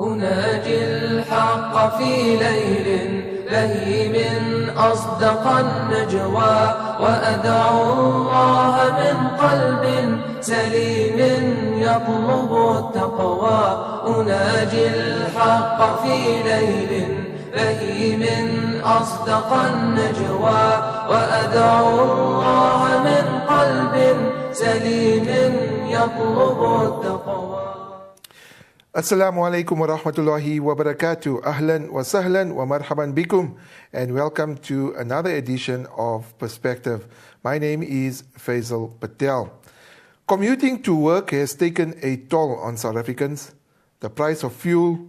أناجي الحق في ليل بهيم أصدق النجوى وأدعو الله من قلب سليم يطلب التقوى أناجي الحق في ليل بهيم أصدق النجوى وأدعو الله من قلب سليم يطلب التقوى. Assalamu alaikum wa rahmatullahi wa barakatuh. Ahlan wa sahlan wa marhaban bikum, and welcome to another edition of Perspective. My name is Faizel Patel. Commuting to work has taken a toll on South Africans. The price of fuel,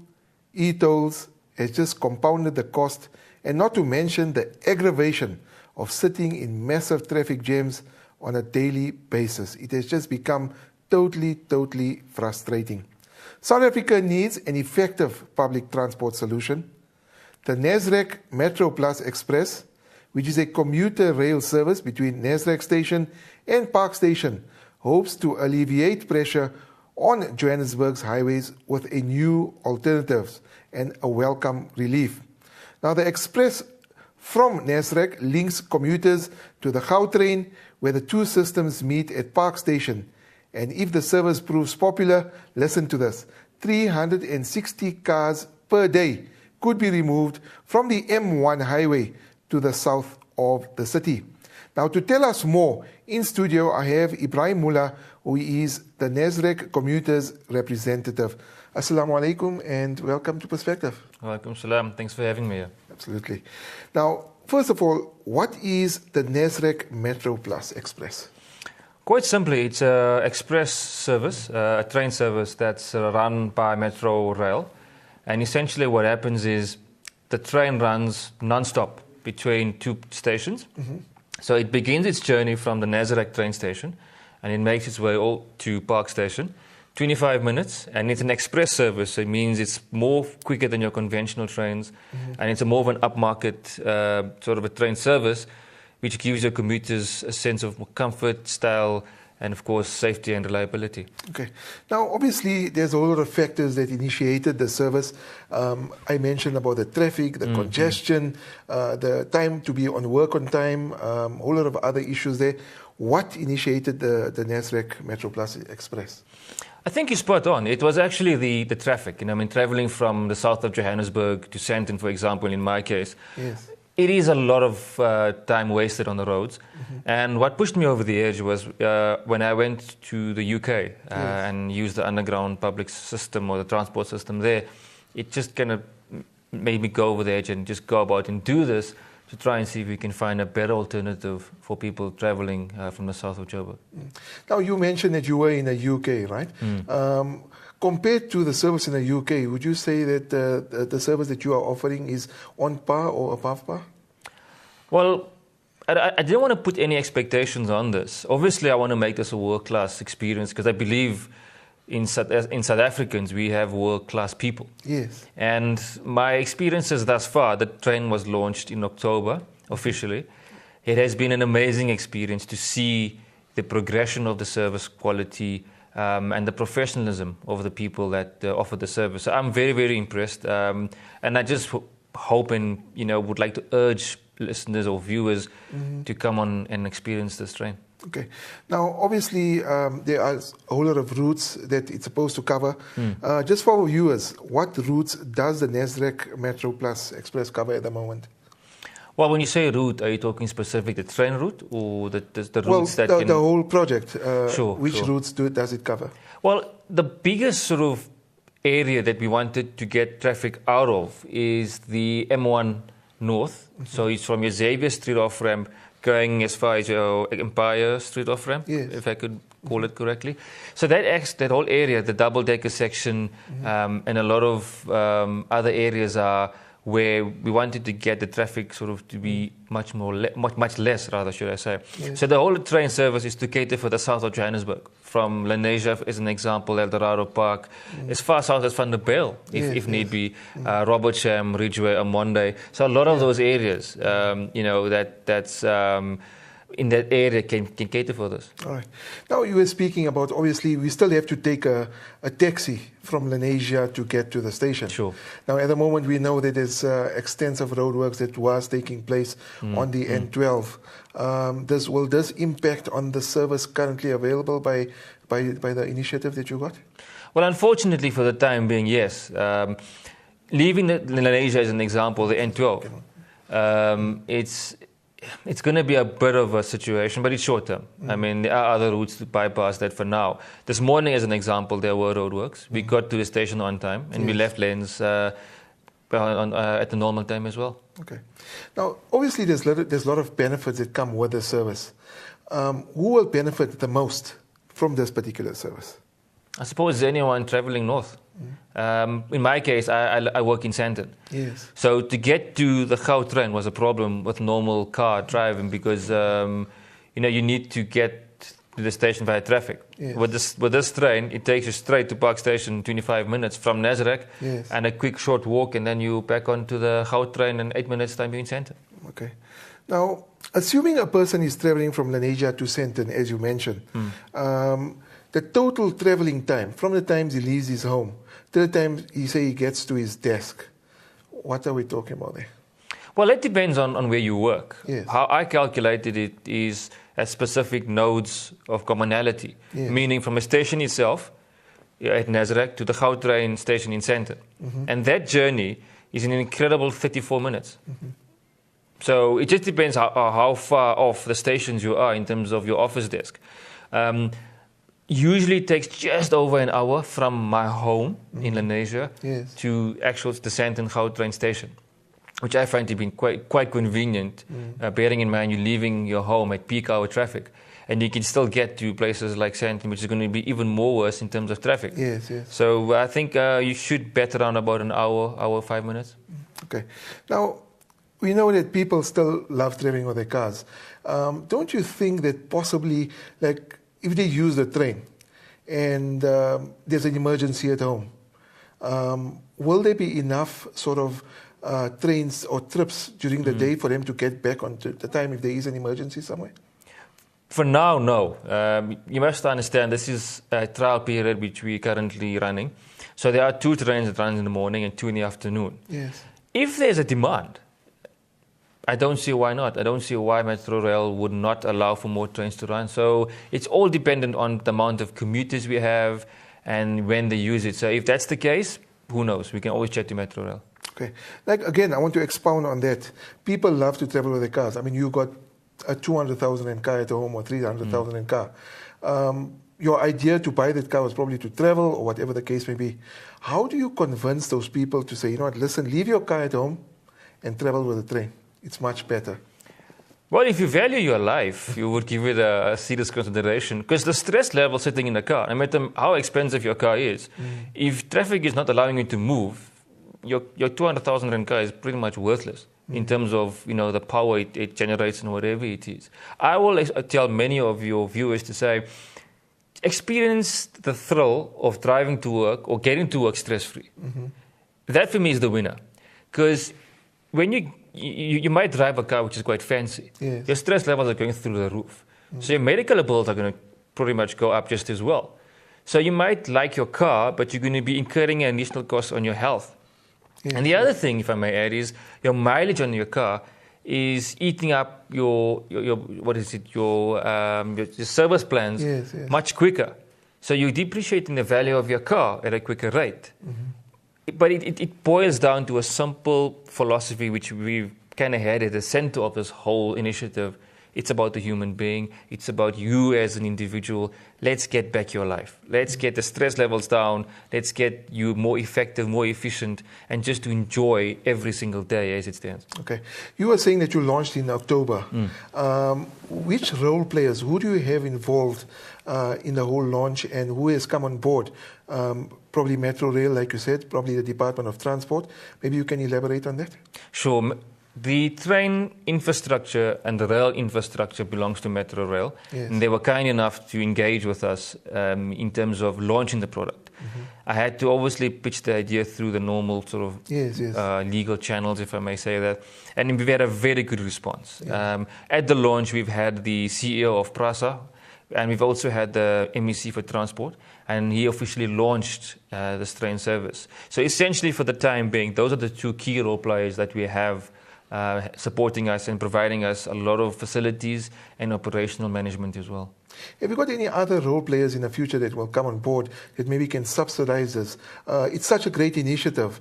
e-tolls has just compounded the cost, and not to mention the aggravation of sitting in massive traffic jams on a daily basis. It has just become totally frustrating. South Africa needs an effective public transport solution. The Nasrec Metro Plus Express, which is a commuter rail service between Nasrec Station and Park Station, hopes to alleviate pressure on Johannesburg's highways with a new alternative and a welcome relief. Now, the express from Nasrec links commuters to the Gautrain, where the two systems meet at Park Station. And if the service proves popular, listen to this, 360 cars per day could be removed from the M1 highway to the south of the city. Now, to tell us more, in studio I have Ebahim Moolla, who is the Nasrec commuters representative. Assalamu alaikum and welcome to Perspective. Walaikum salam. Thanks for having me here. Absolutely. Now, first of all, what is the Nasrec Metro Plus Express? Quite simply, it's an express service, a train service that's run by Metro Rail. And essentially what happens is the train runs non-stop between two stations. Mm-hmm. So it begins its journey from the Nasrec train station and it makes its way all to Park Station. 25 minutes, and it's an express service, so it means it's more quicker than your conventional trains, and it's a more of an upmarket sort of a train service, which gives your commuters a sense of comfort, style, and of course safety and reliability. Okay. Now, obviously, there's a lot of factors that initiated the service. I mentioned about the traffic, the congestion, the time to be on work on time, a whole lot of other issues there. What initiated the Nasrec Metro Plus Express? I think you're spot on. It was actually the traffic. I mean, traveling from the south of Johannesburg to Sandton, for example, in my case. Yes. It is a lot of time wasted on the roads. Mm-hmm. And what pushed me over the edge was when I went to the UK and used the underground public system or the transport system there, it just kind of made me go over the edge and just go about and do this to try and see if we can find a better alternative for people traveling from the south of Joburg. Now, you mentioned that you were in the UK, right? Compared to the service in the UK, would you say that the service that you are offering is on par or above par? Well, I didn't want to put any expectations on this. Obviously, I want to make this a world-class experience because I believe in South Africans, we have world-class people. Yes. And my experiences thus far, the train was launched in October, officially. It has been an amazing experience to see the progression of the service quality and the professionalism of the people that offer the service. So I'm very impressed. And I just hope and would like to urge listeners or viewers to come on and experience this train. Okay. Now, obviously, there are a whole lot of routes that it's supposed to cover. Just for our viewers, what routes does the Nasrec Metro Plus Express cover at the moment? Well, when you say route, are you talking specific the train route or the routes that the whole project? Sure. Which routes does it cover? Well, the biggest sort of area that we wanted to get traffic out of is the M1 North. So it's from your Xavier Street off-ramp going as far as your Empire Street off-ramp, if I could call it correctly. So that whole area, the double-decker section, and a lot of other areas are where we wanted to get the traffic sort of to be much less, rather, should I say. Yes. So the whole train service is to cater for the south of Johannesburg, from Lenasia, as an example, Eldorado Park, as far south as Van der Bijl, if need be, Robertsham, Ridgeway, Amonde. So a lot of those areas, that's in that area can cater for this. All right. Now you were speaking about, obviously, we still have to take a taxi from Lenasia to get to the station. Sure. Now, at the moment, we know that there's extensive roadworks that was taking place on the N12. Will this impact on the service currently available by the initiative that you got? Well, unfortunately, for the time being, yes. Leaving Lenasia as an example, the N12, it's going to be a bit of a situation, but it's short term. I mean, there are other routes to bypass that for now. This morning, as an example, there were roadworks. We got to the station on time, and we left lanes at the normal time as well. Okay. Now, obviously, there's a lot of benefits that come with the service. Who will benefit the most from this particular service? I suppose anyone traveling north. In my case, I work in Sandton. Yes. So to get to the Gautrain was a problem with normal car driving because you need to get to the station via traffic. Yes. With this train, it takes you straight to Park Station, 25 minutes from Nazareth, and a quick short walk, and then you back onto the Gautrain in 8 minutes time you're in Sandton. Okay. Now, assuming a person is traveling from Lenasia to Sandton, as you mentioned, the total traveling time, from the time he leaves his home to the time he gets to his desk, what are we talking about there? Well, it depends on where you work. Yes. How I calculated it is at specific nodes of commonality, meaning from a station itself at Nazareth to the Gautrain station in Sandton. And that journey is an incredible 34 minutes. So it just depends how far off the stations you are in terms of your office desk. Usually it takes just over an hour from my home in Lenasia to the Sandton Gautrain station, which I find to be quite convenient, bearing in mind you're leaving your home at peak hour traffic, and you can still get to places like Sandton, which is going to be even more worse in terms of traffic. Yes. So I think you should bet around about an hour, 5 minutes. Okay. Now, we know that people still love traveling with their cars. Don't you think that possibly, like, if they use the train and there's an emergency at home, will there be enough sort of trains or trips during the day for them to get back on the time if there is an emergency somewhere? For now, no. You must understand this is a trial period which we're currently running. So there are 2 trains that run in the morning and 2 in the afternoon. Yes. If there's a demand, I don't see why not. I don't see why Metro Rail would not allow for more trains to run. So it's all dependent on the amount of commuters we have and when they use it. So if that's the case, who knows? We can always chat to Metro Rail. Okay. Like, again, I want to expound on that. People love to travel with their cars. I mean, you got a 200,000 car at home or 300,000 car. Your idea to buy that car was probably to travel or whatever the case may be. How do you convince those people to say, you know what, listen, leave your car at home and travel with a train? It's much better. Well, if you value your life, you would give it a serious consideration, because the stress level sitting in the car, no matter how expensive your car is, if traffic is not allowing you to move, your 200,000 rand car is pretty much worthless in terms of the power it generates and whatever it is. I will tell many of your viewers to say, experience the thrill of driving to work or getting to work stress-free. That for me is the winner, because when you might drive a car which is quite fancy. Yes. Your stress levels are going through the roof. So your medical bills are going to pretty much go up just as well. So you might like your car, but you're going to be incurring an additional cost on your health. Yes. And the other thing, if I may add, is your mileage on your car is eating up your service plans much quicker. So you're depreciating the value of your car at a quicker rate. But it boils down to a simple philosophy which we've kind of had at the center of this whole initiative. It's about the human being. It's about you as an individual. Let's get back your life. Let's get the stress levels down. Let's get you more effective, more efficient, and just to enjoy every single day as it stands. Okay. You were saying that you launched in October. Which role players, who do you have involved in the whole launch, and who has come on board? Probably Metro Rail, like you said, probably the Department of Transport. Maybe you can elaborate on that? Sure. The train infrastructure and the rail infrastructure belongs to Metro Rail. Yes. And they were kind enough to engage with us in terms of launching the product. I had to obviously pitch the idea through the normal sort of legal channels, if I may say that. And we've had a very good response. Yeah. At the launch, we've had the CEO of PRASA, and we've also had the MEC for Transport, and he officially launched this train service. So essentially, for the time being, those are the two key role players that we have supporting us and providing us a lot of facilities and operational management as well. Have you got any other role players in the future that will come on board that maybe can subsidize this? It's such a great initiative.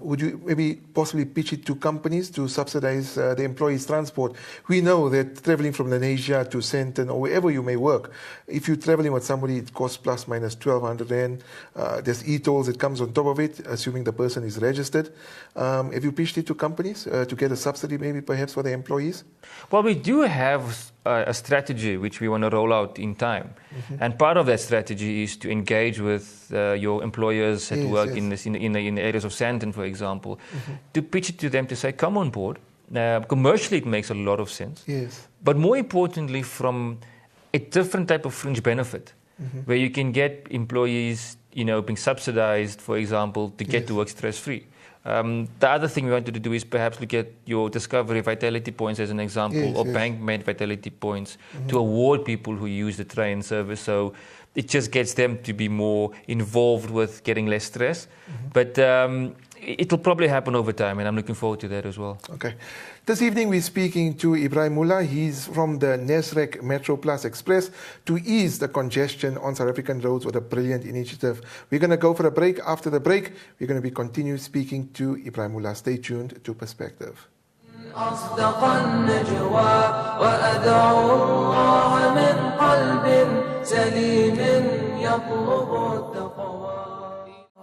Would you maybe possibly pitch it to companies to subsidize the employees' transport? We know that traveling from Lenasia to Sandton or wherever you may work, if you're traveling with somebody, it costs plus minus 1,200 Rand. There's e-tolls that comes on top of it, assuming the person is registered. Have you pitched it to companies to get a subsidy maybe perhaps for the employees? Well, we do have a strategy which we want to roll out in time. And part of that strategy is to engage with your employers at work in the areas of Sandton, for example, to pitch it to them to say, come on board. Commercially, it makes a lot of sense. Yes. But more importantly, from a different type of fringe benefit, where you can get employees, being subsidized, for example, to get to work stress-free. The other thing we wanted to do is perhaps look at your Discovery Vitality Points as an example, or bank-made Vitality Points to award people who use the train service. So it just gets them to be more involved with getting less stress. But it will probably happen over time, and I'm looking forward to that as well. Okay. This evening we're speaking to Ebahim Moolla. He's from the Nasrec Metro Plus Express to ease the congestion on South African roads with a brilliant initiative. We're going to go for a break. After the break, we're going to be continue speaking to Ebahim Moolla. Stay tuned to Perspective. أصدق النجوى وأدعو الله من قلب سليم يطلب التقوى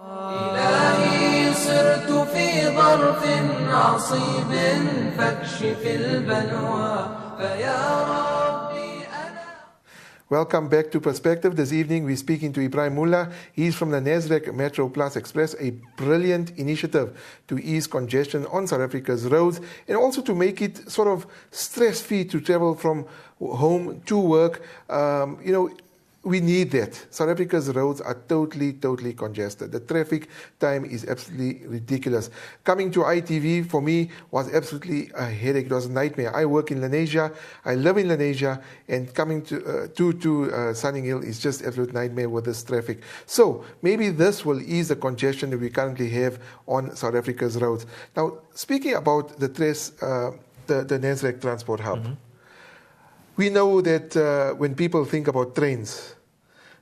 إلهي سرت في ظرف عصيب فاكشف البلوى فيا ربي أنا. Welcome back to Perspective. This evening we're speaking to Ebahim Moolla. He's from the Nasrec Metro Plus Express, a brilliant initiative to ease congestion on South Africa's roads and also to make it sort of stress-free to travel from home to work. We need that. South Africa's roads are totally congested. The traffic time is absolutely ridiculous. Coming to ITV, for me, was absolutely a headache. It was a nightmare. I work in Lenasia. I live in Lenasia. And coming to Sunning Hill is just absolute nightmare with this traffic. So maybe this will ease the congestion that we currently have on South Africa's roads. Now, speaking about the Nasrec Transport Hub, we know that when people think about trains,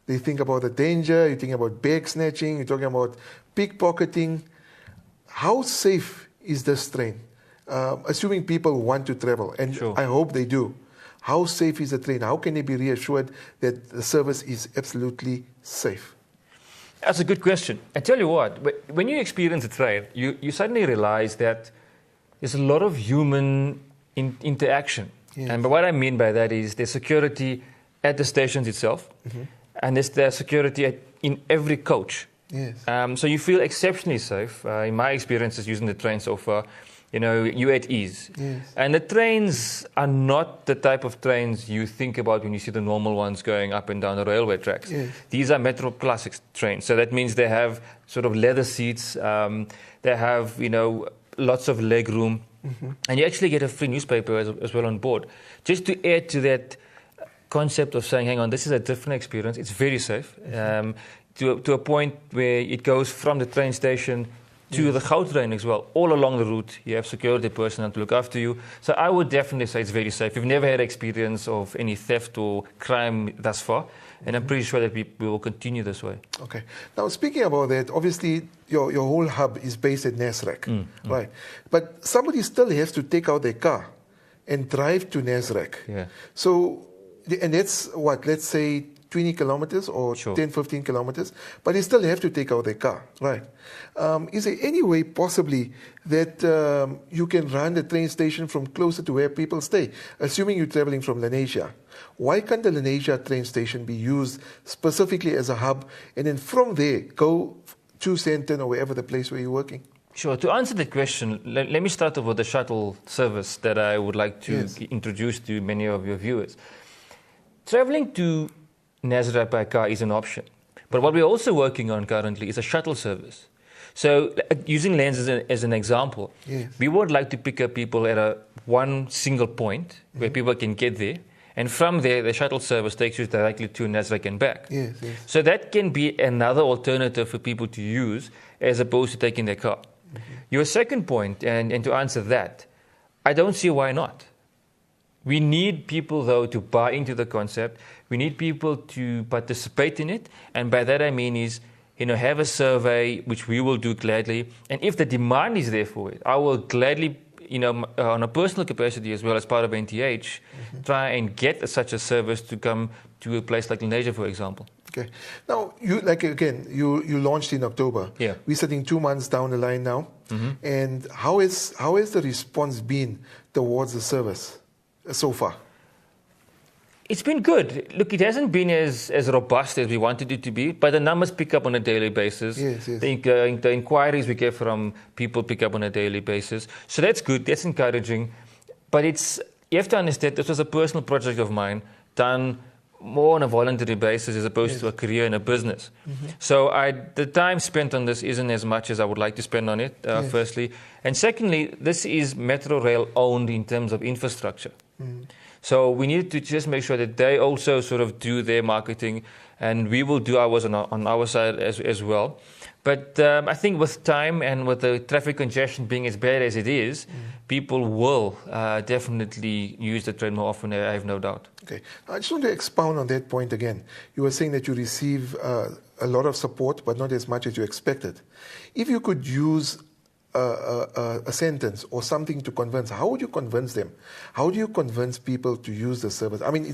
they think about the danger, you think about bag snatching, you're talking about pickpocketing. How safe is this train? Assuming people want to travel, and I hope they do. How safe is the train? How can they be reassured that the service is absolutely safe? That's a good question. I tell you what, when you experience a train, you suddenly realize that there's a lot of human interaction. Yes. And what I mean by that is there's security at the stations itself, and there's the security in every coach. Yes. So you feel exceptionally safe. In my experiences using the train so far, you're at ease. Yes. And the trains are not the type of trains you think about when you see the normal ones going up and down the railway tracks. Yes. These are Metro Plus trains. So that means they have sort of leather seats. They have, lots of leg room. And you actually get a free newspaper as well on board. Just to add to that concept of saying, hang on, this is a different experience. It's very safe. To a point where it goes from the train station to the Gautrain as well. All along the route, you have security personnel to look after you. So I would definitely say it's very safe. We've never had experience of any theft or crime thus far. And I'm pretty sure that we will continue this way. Okay. Now, speaking about that, obviously, your whole hub is based at Nasrec, right? But somebody still has to take out their car and drive to Nasrec. Yeah. So, and that's what, let's say 20 kilometers or 10, 15 kilometers, but they still have to take out their car, right? Is there any way possibly that you can run the train station from closer to where people stay, assuming you're traveling from Lenasia? Why can't the Lenasia train station be used specifically as a hub and then from there go to Sandton or wherever the place where you're working? Sure. To answer the question, let me start off with the shuttle service that I would like to introduce to many of your viewers. Traveling to Nazareth by car is an option. But what we're also working on currently is a shuttle service. So using Lens as an example, we would like to pick up people at one single point where people can get there. And from there, the shuttle service takes you directly to Nazareth and back. So that can be another alternative for people to use as opposed to taking their car. Your second point, and to answer that, I don't see why not. We need people, though, to buy into the concept. We need people to participate in it. And by that I mean is, have a survey, which we will do gladly. And if the demand is there for it, I will gladly, on a personal capacity as well as part of NTH, try and get such a service to come to a place like Indonesia, for example. Okay. Now, you launched in October. Yeah. We're sitting 2 months down the line now. And how has the response been towards the service so far? It's been good. Look, it hasn't been as robust as we wanted it to be, but the numbers pick up on a daily basis. The inquiries we get from people pick up on a daily basis. So that's good. That's encouraging. But you have to understand, this was a personal project of mine, done more on a voluntary basis as opposed to a career in a business. So the time spent on this isn't as much as I would like to spend on it, firstly. And secondly, this is Metro Rail owned in terms of infrastructure. So we need to just make sure that they also sort of do their marketing, and we will do ours on our side as well. But I think with time and with the traffic congestion being as bad as it is, people will definitely use the train more often, I have no doubt. Okay. I just want to expound on that point again. You were saying that you receive a lot of support, but not as much as you expected. If you could use a sentence or something to convince, how would you convince them? How do you convince people to use the service? I mean,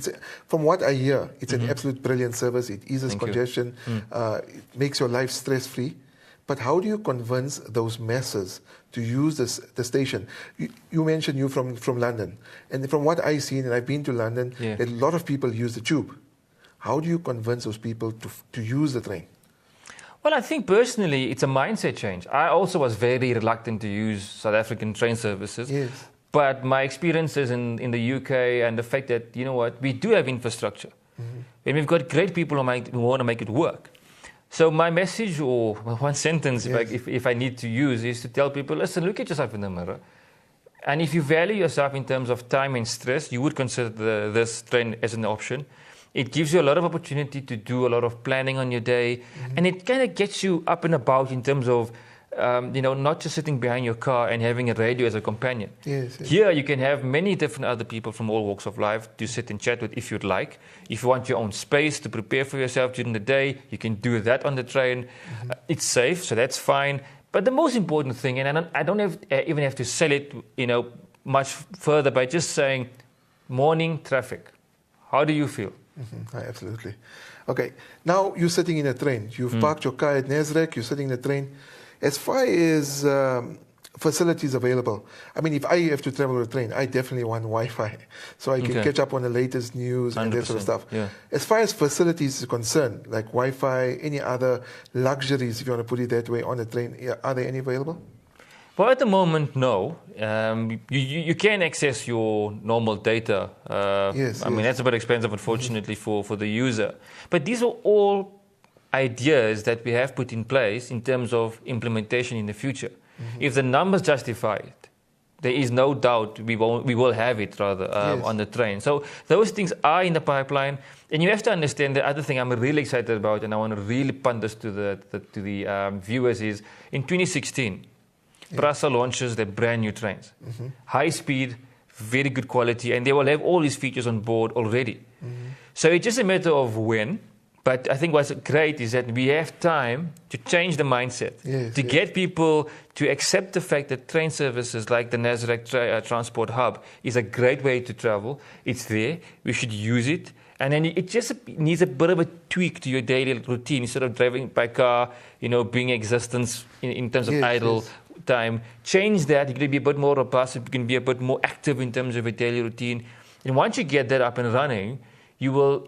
from what I hear, it's an absolute brilliant service. It eases congestion, it makes your life stress-free. But how do you convince those masses to use the station? You mentioned you from London. And from what I've seen, and I've been to London, a lot of people use the tube. How do you convince those people to use the train? Well, I think personally it's a mindset change. I also was very reluctant to use South African train services. But my experiences in the UK and the fact that, we do have infrastructure. And we've got great people who want to make it work. So my message, or one sentence, if I need to use, is to tell people, listen, look at yourself in the mirror. And if you value yourself in terms of time and stress, you would consider this train as an option. It gives you a lot of opportunity to do a lot of planning on your day. And it kind of gets you up and about in terms of, not just sitting behind your car and having a radio as a companion. Here you can have many different other people from all walks of life to sit and chat with if you'd like. If you want your own space to prepare for yourself during the day, you can do that on the train. It's safe, so that's fine. But the most important thing, and I don't even have to sell it, much further by just saying, morning traffic. How do you feel? Absolutely. Okay, now you're sitting in a train. You've parked your car at Nazareth, you're sitting in a train. As far as facilities available, I mean, if I have to travel with a train, I definitely want Wi-Fi so I can catch up on the latest news and that sort of stuff. As far as facilities is concerned, like Wi-Fi, any other luxuries, if you want to put it that way, on the train, are there any available? Well, at the moment, no. You can access your normal data. I mean, that's a bit expensive, unfortunately, for the user. But these are all ideas that we have put in place in terms of implementation in the future. If the numbers justify it, there is no doubt we will have it, rather, on the train. So those things are in the pipeline. And you have to understand the other thing I'm really excited about, and I want to really punt this to the viewers, is in 2016, Prasa launches their brand new trains. High speed, very good quality, and they will have all these features on board already. So it's just a matter of when. But I think what's great is that we have time to change the mindset, to get people to accept the fact that train services like the Nazareth Transport Hub is a great way to travel. It's there. We should use it. And then it just needs a bit of a tweak to your daily routine. Instead of driving by car, being existence in terms of idle time, change that. You can be a bit more robust. You can be a bit more active in terms of your daily routine. And once you get that up and running, you'll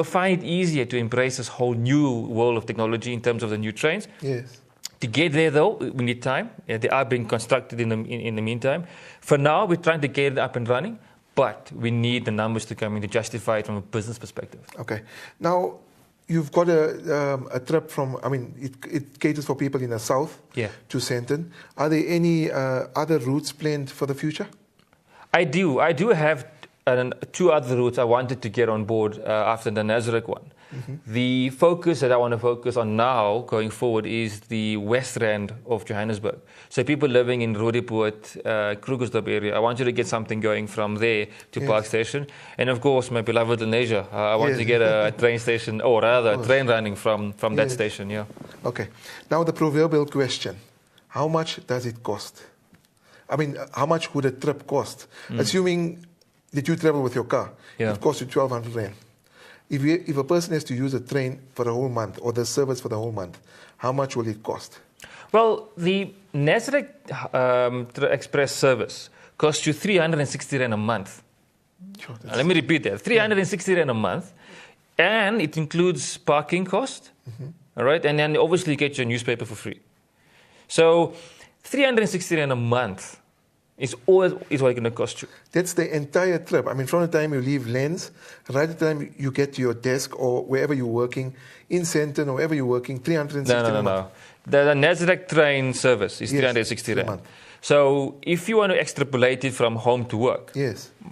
find it easier to embrace this whole new world of technology in terms of the new trains. To get there, though, we need time. They are being constructed in the meantime. For now, we're trying to get it up and running, but we need the numbers to come in to justify it from a business perspective. Okay. Now, you've got a trip from, I mean, it caters for people in the south to Sandton. Are there any other routes planned for the future? I do. I do have 2 other routes I wanted to get on board after the Nazareth one. Mm-hmm. The focus that I want to focus on now, going forward, is the West Rand of Johannesburg. So people living in Roodepoort, Krugersdorp area, I want you to get something going from there to Park Station. And of course, my beloved Lenasia, I want to get a train station, or rather a train running from that station, Okay. Now the proverbial question, how much does it cost? I mean, how much would a trip cost? Assuming that you travel with your car, it costs you 1,200 Rand. If a person has to use a train for the whole month, or the service for the whole month, how much will it cost? Well, the Nazareth Express service costs you 360 Rand a month. Sure, Let me repeat that, 360 Rand a month, and it includes parking cost, all right, and then obviously you get your newspaper for free. So 360 Rand a month is what it's going to cost you. That's the entire trip. I mean, from the time you leave Lens, right at the time you get to your desk or wherever you're working, in Sandton or wherever you're working, 360 a month. No. The Nasdaq train service is 360 Rand. A month. So if you want to extrapolate it from home to work,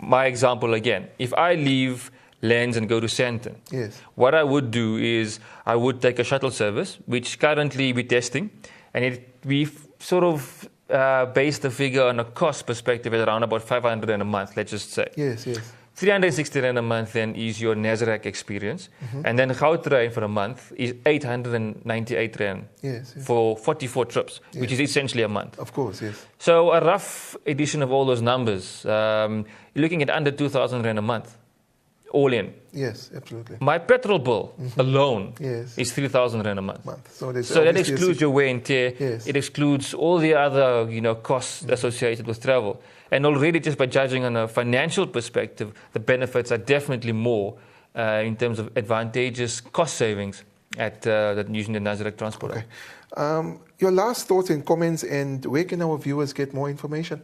my example again, if I leave Lens and go to Sandton, what I would do is I would take a shuttle service, which currently we're testing, and we sort of based the figure on a cost perspective at around about 500 Rand a month, let's just say. 360 Rand a month then is your Nazareth experience. And then Gautrain for a month is 898 Rand for 44 trips, which is essentially a month. Of course, So a rough addition of all those numbers, you're looking at under 2,000 Rand a month, all in. Yes, absolutely. My petrol bill alone is 3,000 Rand a month. So that excludes your wear and tear. It excludes all the other costs associated with travel. And already just by judging on a financial perspective, the benefits are definitely more in terms of advantageous cost savings at using the Nazareth transport. Okay. Your last thoughts and comments, and where can our viewers get more information?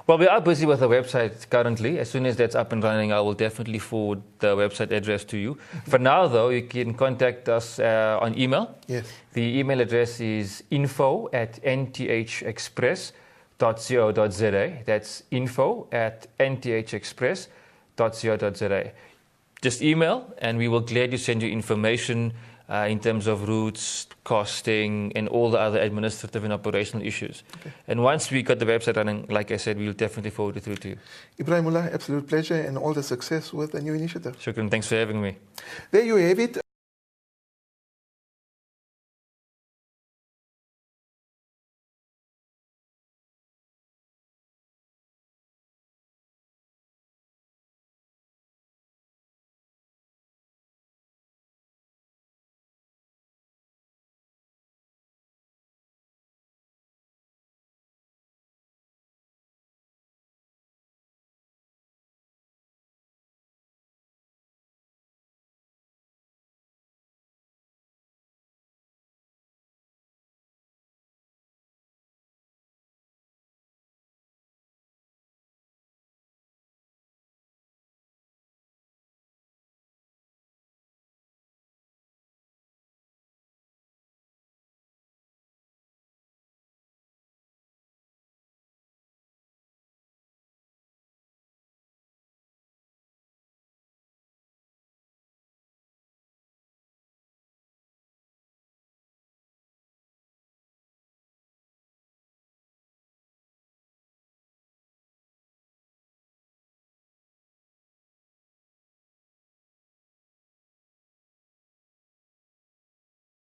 Well, we are busy with the website currently. As soon as that's up and running, I will definitely forward the website address to you. For now, though, you can contact us on email. The email address is info@nthexpress.co.za. That's info@nthexpress.co.za. Just email, and we will gladly send you information in terms of routes, costing, and all the other administrative and operational issues. And once we got the website running, like I said, we'll definitely forward it through to you. Ebahim Moolla, absolute pleasure and all the success with the new initiative. Shukran, thanks for having me. There you have it.